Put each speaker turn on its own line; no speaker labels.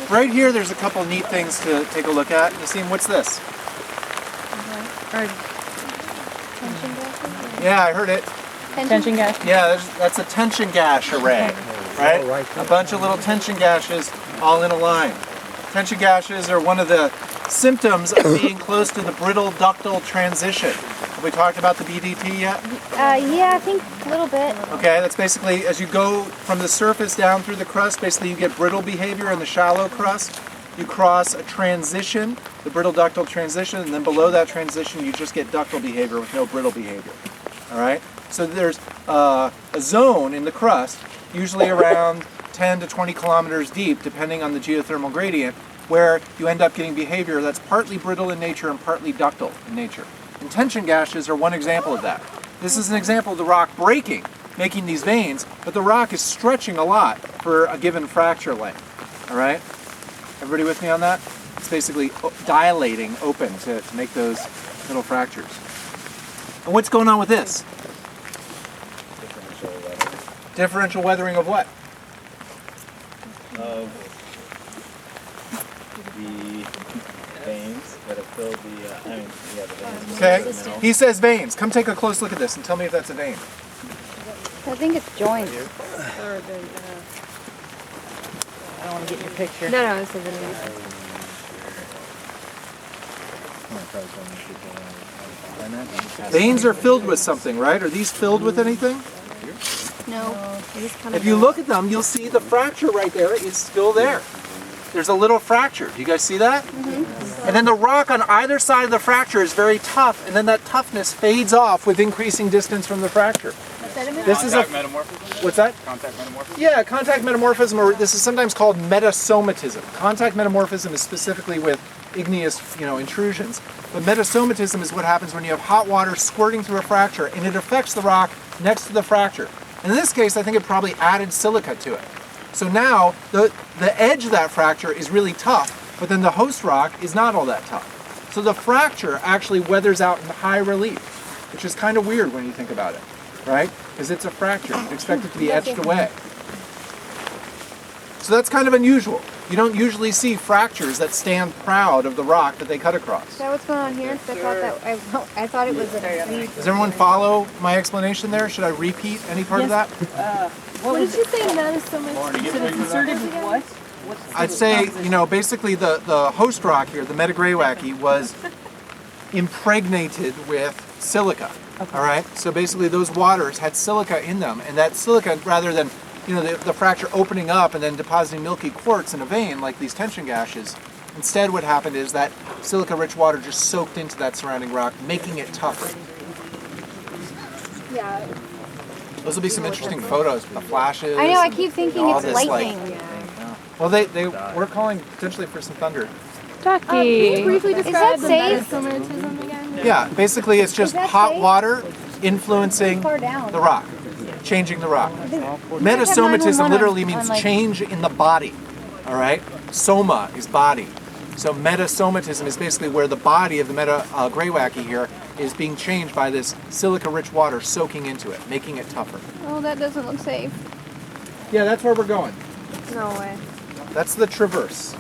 Right here, there's a couple neat things to take a look at. Naseem, what's this? Yeah, I heard it.
Tension gash.
Yeah, that's a tension gash array, right? A bunch of little tension gashes all in a line. Tension gashes are one of the symptoms of being close to the brittle ductile transition. Have we talked about the BDT yet?
Yeah, I think a little bit.
Okay, that's basically as you go from the surface down through the crust, basically you get brittle behavior in the shallow crust. You cross a transition, the brittle ductile transition, and then below that transition you just get ductile behavior with no brittle behavior. All right? So there's a zone in the crust, usually around 10 to 20 kilometers deep, depending on the geothermal gradient, where you end up getting behavior that's partly brittle in nature and partly ductile in nature. And tension gashes are one example of that. This is an example of the rock breaking, making these veins, but the rock is stretching a lot for a given fracture length. All right? Everybody with me on that? It's basically dilating open to make those little fractures. And what's going on with this? Differential weathering of what?
Of the veins that have filled the veins.
Okay, he says veins. Come take a close look at this and tell me if that's a vein.
I think it's joints.
I don't want to get in your picture.
No, this isn't.
Veins are filled with something, right? Are these filled with anything?
No.
If you look at them, you'll see the fracture right there is still there. There's a little fracture. Do you guys see that? Mm-hmm. And then the rock on either side of the fracture is very tough, and then that toughness fades off with increasing distance from the fracture. This is a
metamorphism?
what's that?
Contact metamorphism?
Yeah, contact metamorphism, or this is sometimes called metasomatism. Contact metamorphism is specifically with igneous, intrusions. But metasomatism is what happens when you have hot water squirting through a fracture, and it affects the rock next to the fracture. And in this case, I think it probably added silica to it. So now the edge of that fracture is really tough, but then the host rock is not all that tough. So the fracture actually weathers out in high relief, which is kind of weird when you think about it, right? Because it's a fracture. You'd expect it to be etched away. So that's kind of unusual. You don't usually see fractures that stand proud of the rock that they cut across.
Is that what's going on here? I thought it was a
Does everyone follow my explanation there? Should I repeat any part of that?
What did you say metasomatism?
Inserted with what?
I'd say, basically the host rock here, the Metagraywacke, was impregnated with silica. All right? So basically those waters had silica in them, and that silica, rather than the fracture opening up and then depositing milky quartz in a vein like these tension gashes, instead what happened is that silica-rich water just soaked into that surrounding rock, making it tougher.
Yeah.
Those will be some interesting photos with the flashes.
I know, I keep thinking
all
it's
this,
lightning.
Well, we're calling potentially for some thunder.
Can you briefly
describe the
metasomatism again?
Yeah, basically it's just
that
hot
safe?
water influencing
Far down.
the rock, changing the rock. Metasomatism literally means change in the body, all right? Soma is body. So metasomatism is basically where the body of the Metagraywacke here is being changed by this silica-rich water soaking into it, making it tougher.
Oh, that doesn't look safe.
Yeah, that's where we're going.
No way.
That's the traverse.